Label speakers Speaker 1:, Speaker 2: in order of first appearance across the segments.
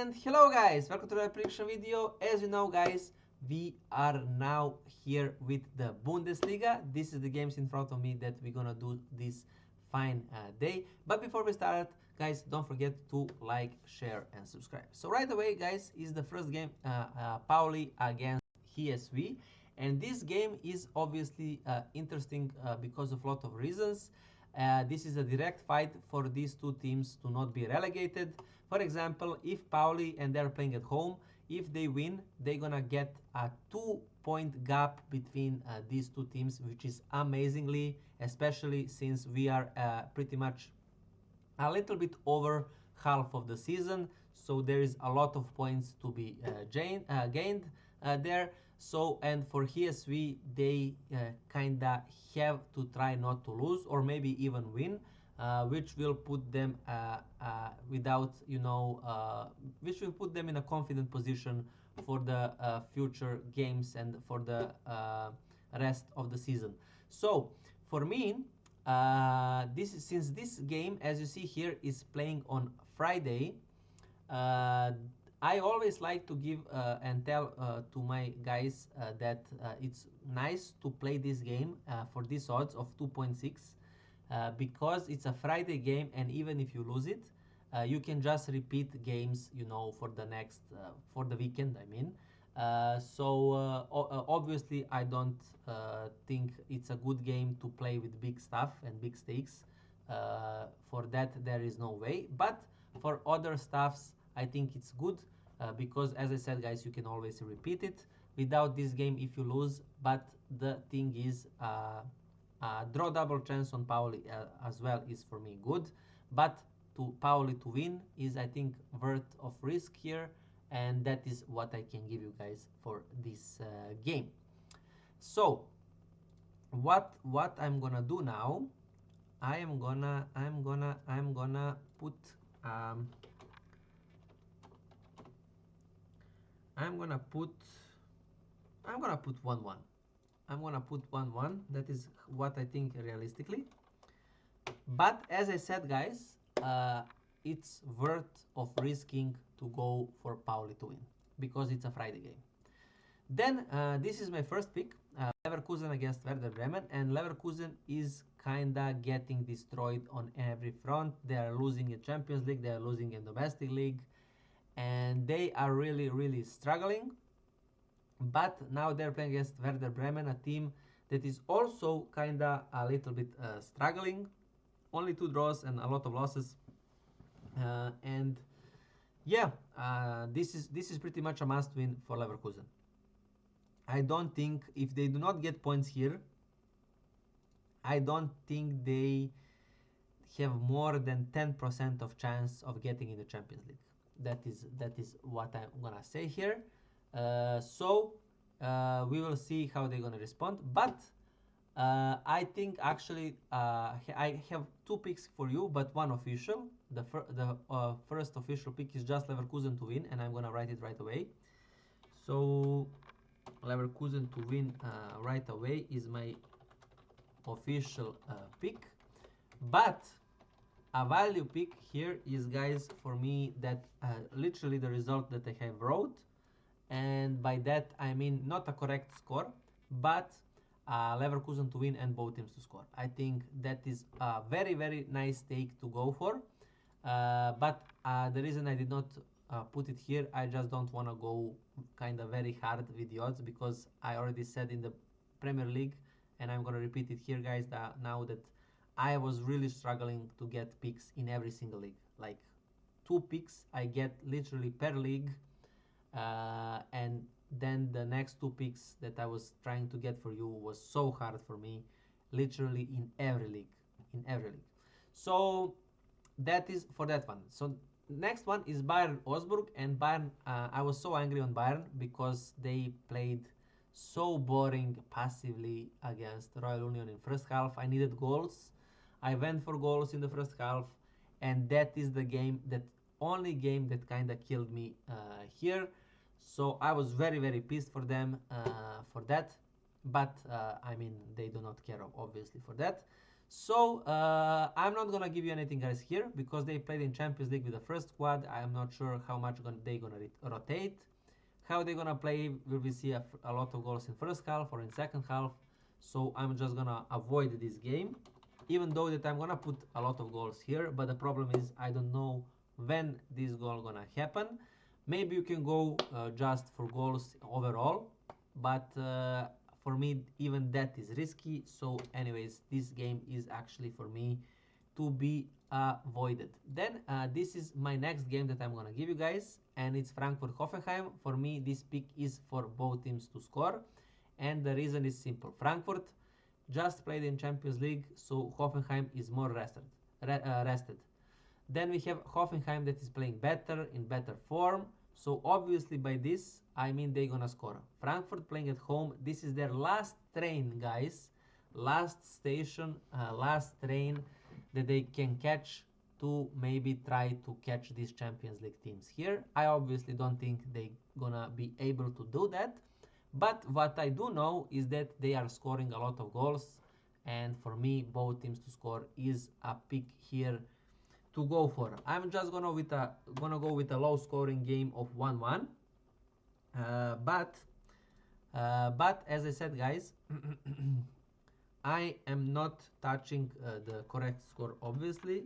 Speaker 1: And hello guys, welcome to the prediction video. As you know guys, we are now here with the Bundesliga. This is the games in front of me that we're gonna do this fine day. But before we start, guys, don't forget to like, share and subscribe. So right away guys is the first game, Pauli against HSV. And this game is obviously interesting because of a lot of reasons. This is a direct fight for these two teams to not be relegated. For example, if Pauli and they're playing at home, if they win, they're gonna get a 2-point gap between these two teams, which is amazingly, especially since we are pretty much a little bit over half of the season. So there is a lot of points to be gained there. So, and for HSV, they kinda have to try not to lose or maybe even win, which will put them which will put them in a confident position for the future games and for the rest of the season. So, for me, since this game, as you see here, is playing on Friday, I always like to give and tell to my guys that it's nice to play this game for these odds of 2.6 because it's a Friday game, and even if you lose it, you can just repeat games, for the next for the weekend. I mean, obviously I don't think it's a good game to play with big stuff and big stakes. For that there is no way, but for other stuffs I think it's good because, as I said, guys, you can always repeat it without this game if you lose. But the thing is, draw double chance on Pauli as well is for me good, but to Pauli to win is, I think, worth of risk here, and that is what I can give you guys for this game. So what I'm gonna do now, I'm gonna put I'm gonna put 1-1. I'm gonna put 1-1. That is what I think realistically. But as I said, guys, it's worth of risking to go for Pauli to win because it's a Friday game. Then this is my first pick, Leverkusen against Werder Bremen, and Leverkusen is kinda getting destroyed on every front. They are losing in Champions League, they are losing in domestic league, and they are really struggling. But now they're playing against Werder Bremen, a team that is also kinda a little bit struggling. Only 2 draws and a lot of losses, and yeah, this is pretty much a must win for Leverkusen. I don't think, if they do not get points here, I don't think they have more than 10% of chance of getting in the Champions League. That is what I'm gonna say here. We will see how they're gonna respond. But I think actually I have 2 picks for you, but 1 official. The first official pick is just Leverkusen to win, and I'm gonna write it right away. So Leverkusen to win right away is my official pick. But a value pick here is, guys, for me, that literally the result that I have wrote, and by that I mean not a correct score, but Leverkusen to win and both teams to score. I think that is a very nice take to go for, but the reason I did not put it here, I just don't want to go kind of very hard with the odds, because I already said in the Premier League, and I'm gonna repeat it here, guys, that now that I was really struggling to get picks in every single league. Like 2 picks I get literally per league, and then the next 2 picks that I was trying to get for you was so hard for me, literally in every league. So that is for that one. So next one is Bayern Augsburg, and Bayern, I was so angry on Bayern because they played so boring passively against Royal Union in first half. I needed goals. I went for goals in the first half, and that is the only game that kind of killed me here. So I was very pissed for them for that. But I mean, they do not care obviously for that. So I'm not gonna give you anything guys here because they played in Champions League with the first squad. I'm not sure how much they gonna rotate. How they gonna play? Will we see a lot of goals in first half or in second half? So I'm just gonna avoid this game, even though that I'm gonna put a lot of goals here. But the problem is I don't know when this goal gonna happen. Maybe you can go just for goals overall, but for me even that is risky. So anyways, this game is actually for me to be avoided. Then this is my next game that I'm gonna give you guys, and it's Frankfurt Hoffenheim. For me, this pick is for both teams to score, and the reason is simple. Frankfurt just played in Champions League, so Hoffenheim is more rested. Then we have Hoffenheim that is playing better, in better form. So obviously by this, I mean they're gonna score. Frankfurt playing at home. This is their last train, guys. Last station, last train that they can catch to maybe try to catch these Champions League teams here. I obviously don't think they gonna be able to do that. But what I do know is that they are scoring a lot of goals. And for me, both teams to score is a pick here to go for. I'm just gonna go with a low scoring game of 1-1. But as I said, guys, I am not touching the correct score. Obviously,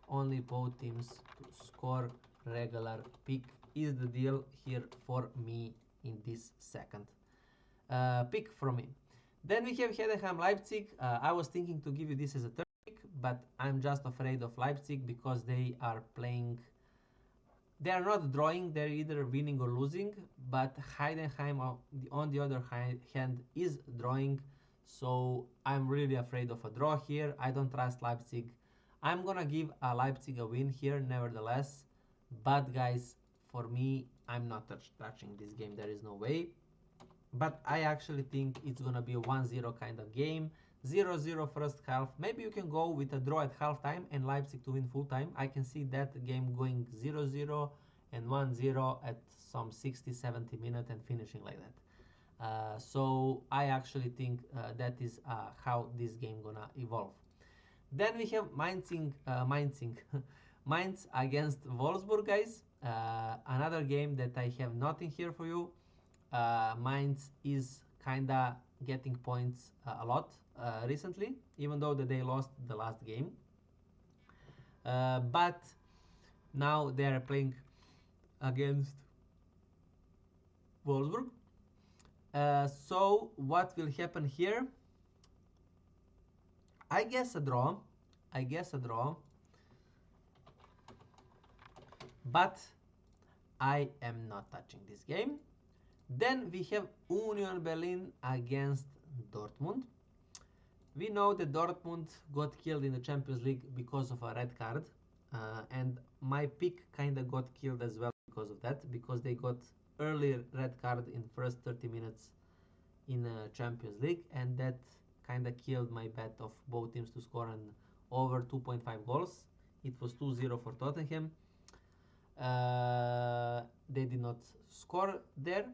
Speaker 1: only both teams to score regular pick is the deal here for me in this second pick from me. Then we have Heidenheim Leipzig. I was thinking to give you this as a third pick, but I'm just afraid of Leipzig because they are playing. They are not drawing, they're either winning or losing, but Heidenheim, on the other hand, is drawing. So I'm really afraid of a draw here. I don't trust Leipzig. I'm gonna give Leipzig a win here, nevertheless. But guys, for me, I'm not touching this game. There is no way. But I actually think it's gonna be a 1-0 kind of game. 0-0 first half. Maybe you can go with a draw at halftime and Leipzig to win full time. I can see that game going 0-0 and 1-0 at some 60-70 minutes and finishing like that. So I actually think that is how this game gonna evolve. Then we have Mainz against Wolfsburg, guys. Another game that I have nothing here for you. Mainz is kinda getting points a lot recently, even though that they lost the last game. But now they are playing against Wolfsburg. So what will happen here? I guess a draw. I guess a draw. But I am not touching this game. Then we have Union Berlin against Dortmund. We know that Dortmund got killed in the Champions League because of a red card. And my pick kind of got killed as well because of that, because they got early red card in first 30 minutes in Champions League, and that kind of killed my bet of both teams to score an over 2.5 goals. It was 2-0 for Tottenham. They did not score there,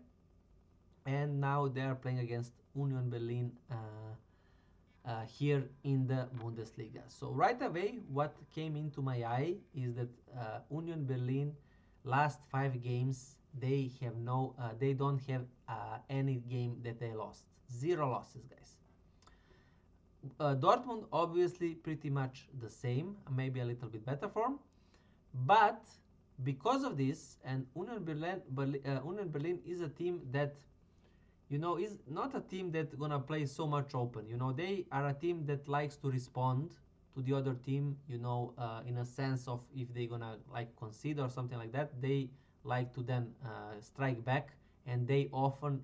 Speaker 1: and now they are playing against Union Berlin here in the Bundesliga. So right away, what came into my eye is that Union Berlin last 5 games they don't have any game that they lost. 0 losses, guys. Dortmund obviously pretty much the same, maybe a little bit better form, but because of this, and Union Berlin is a team that is not a team that's gonna play so much open. They are a team that likes to respond to the other team. In a sense of if they're gonna like concede or something like that, they like to then strike back, and they often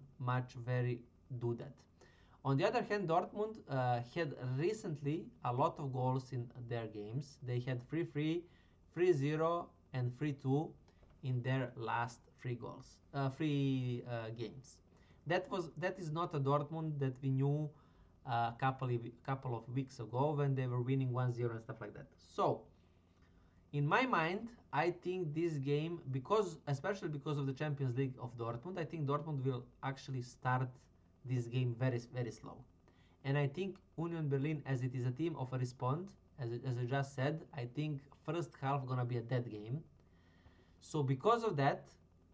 Speaker 1: very do that. On the other hand, Dortmund had recently a lot of goals in their games. They had 3-3, 3-0, and 3-2 in their last three games. That is not a Dortmund that we knew a couple of weeks ago when they were winning 1-0 and stuff like that. So, in my mind, I think this game, especially because of the Champions League of Dortmund, I think Dortmund will actually start this game very, very slow. And I think Union Berlin, as it is a team of a respond, as I just said, I think first half gonna be a dead game. So because of that,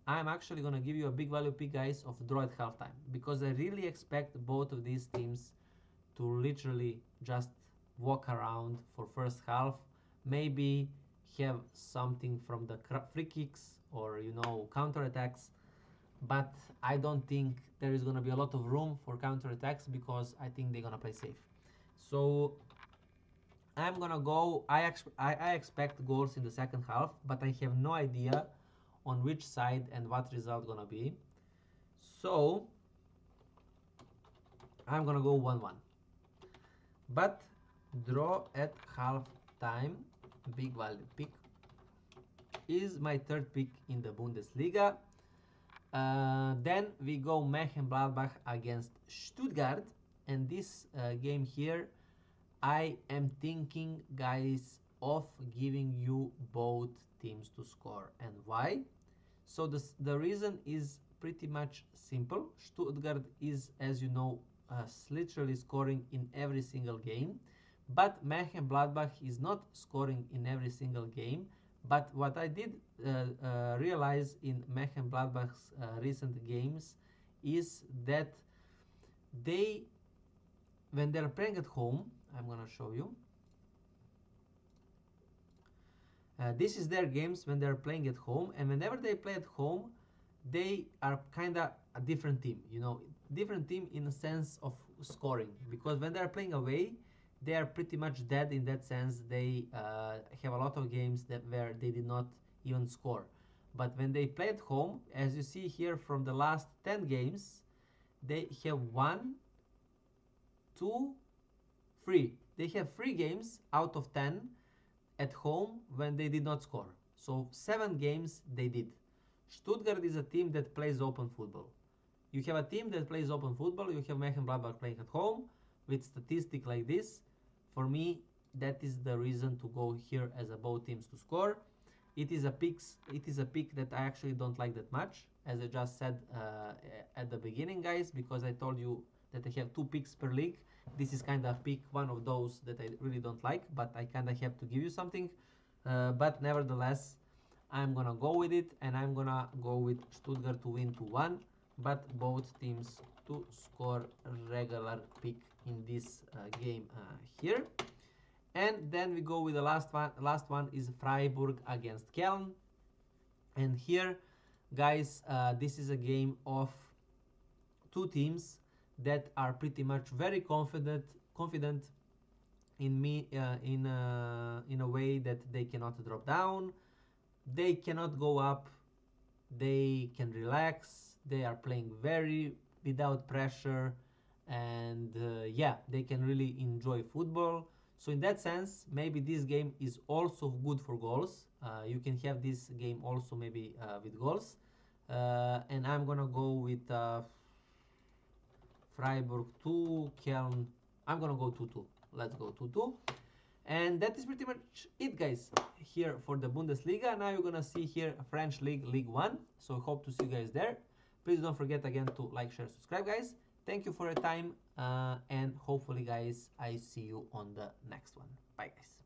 Speaker 1: I'm actually gonna give you a big value pick, guys, of draw at halftime, because I really expect both of these teams to literally just walk around for first half, maybe have something from the free kicks or counter attacks, but I don't think there is gonna be a lot of room for counter attacks because I think they're gonna play safe. So I'm gonna go. I expect goals in the second half, but I have no idea on which side and what result gonna be. So I'm gonna go 1-1. But draw at half time, big value pick, is my third pick in the Bundesliga. Then we go Mönchengladbach against Stuttgart, and this game here, I am thinking, guys, of giving you both teams to score. And why? So the reason is pretty much simple. Stuttgart is, as you know, literally scoring in every single game, but Mönchengladbach is not scoring in every single game. But what I did realize in Mönchengladbach's recent games is that they, when they're playing at home, I'm gonna show you. This is their games when they're playing at home, and whenever they play at home, they are kind of a different team. Different team in the sense of scoring. Because when they're playing away, they are pretty much dead in that sense. They have a lot of games where they did not even score. But when they play at home, as you see here from the last 10 games, they have 1, 2, 3. They have 3 games out of 10 at home when they did not score. So 7 games they did. Stuttgart is a team that plays open football. You have a team that plays open football. You have Mönchengladbach playing at home with statistic like this. For me, that is the reason to go here as a both teams to score. It is a pick that I actually don't like that much, as I just said at the beginning, guys, because I told you that I have 2 picks per league. This is kind of pick one of those that I really don't like, but I kind of have to give you something. But nevertheless, I'm gonna go with it, and I'm gonna go with Stuttgart to win 2-1, but both teams to score regular pick in this game here. And then we go with the last one. Last one is Freiburg against Köln, and here, guys, this is a game of 2 teams that are pretty much very confident in in a way that they cannot drop down, they cannot go up, they can relax, they are playing very without pressure, and yeah, they can really enjoy football. So in that sense, maybe this game is also good for goals. You can have this game also maybe with goals, and I'm gonna go with Freiburg 2, Köln. I'm gonna go 2-2. Let's go 2-2. And that is pretty much it, guys, here for the Bundesliga. Now you're gonna see here French League, League 1. So hope to see you guys there. Please don't forget again to like, share, subscribe, guys. Thank you for your time, and hopefully, guys, I see you on the next one. Bye, guys.